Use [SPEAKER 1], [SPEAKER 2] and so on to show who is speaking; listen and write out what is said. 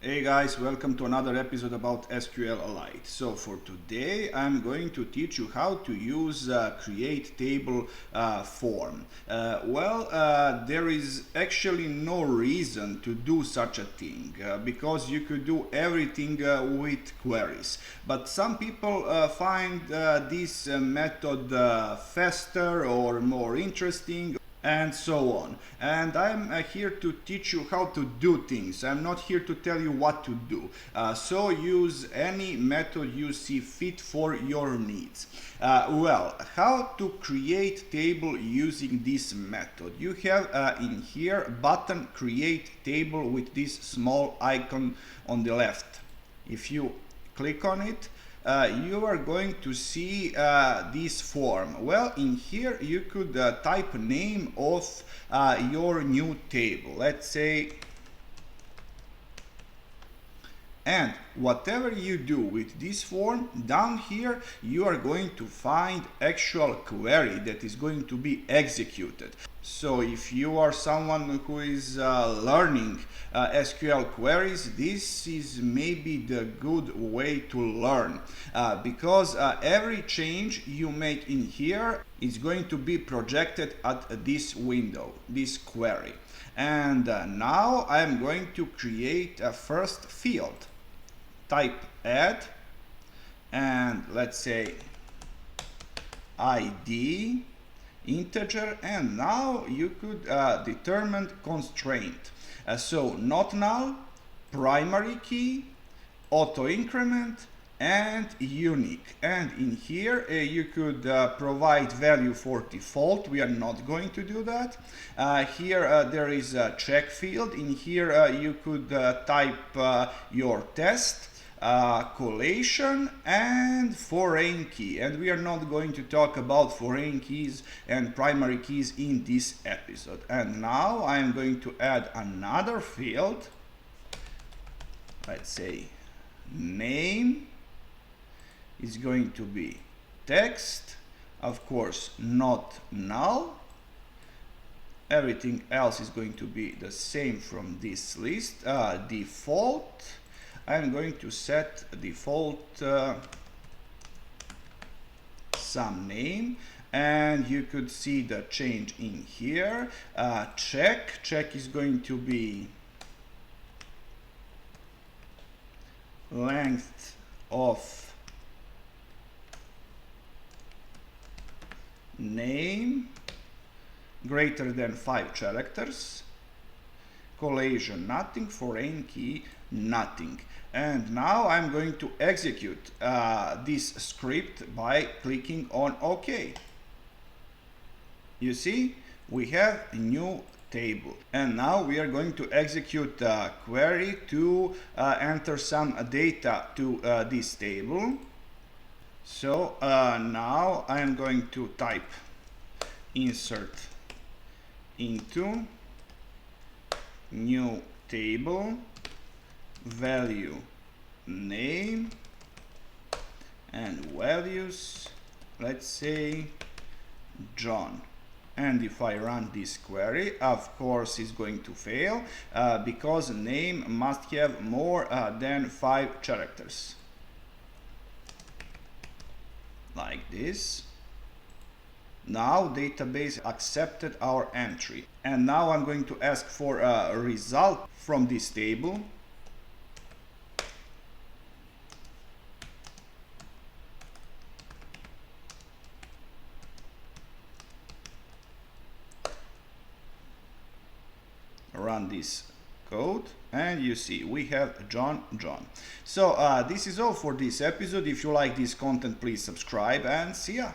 [SPEAKER 1] Hey guys, welcome to another episode about SQLite. So for today I'm going to teach you how to use create table form. There is actually no reason to do such a thing because you could do everything with queries. But some people find this method faster or more interesting, and so on. And I'm here to teach you how to do things. I'm not here to tell you what to do. So use any method you see fit for your needs. How to create table using this method? You have in here button create table with this small icon on the left. If you click on it, you are going to see this form. Well, in here you could type name of your new table, let's say, and whatever you do with this form, down here you are going to find actual query that is going to be executed. So if you are someone who is learning SQL queries, this is maybe the good way to learn because every change you make in here is going to be projected at this window, this query. And now I'm going to create a first field. Type add, and let's say ID integer, and now you could determine constraint. So not null, primary key, auto increment, and unique. And in here you could provide value for default. We are not going to do that. Here there is a check field. In here you could type your test, collation, and foreign key, and we are not going to talk about foreign keys and primary keys in this episode. And now I am going to add another field. Let's say name is going to be text, of course not null. Everything else is going to be the same from this list. Default, I'm going to set default some name, and you could see the change in here. Check is going to be length of name greater than 5 characters. Collation nothing, foreign key nothing. And now I'm going to execute this script by clicking on OK. You see, we have a new table, and now we are going to execute a query to enter some data to this table. So now I'm going to type insert into new table, value name, and values, let's say John. And if I run this query, of course it's going to fail because name must have more than 5 characters, like this. Now database accepted our entry, and now I'm going to ask for a result from this table. Run this code, and you see we have John. So this is all for this episode. If you like this content, please subscribe, and see ya.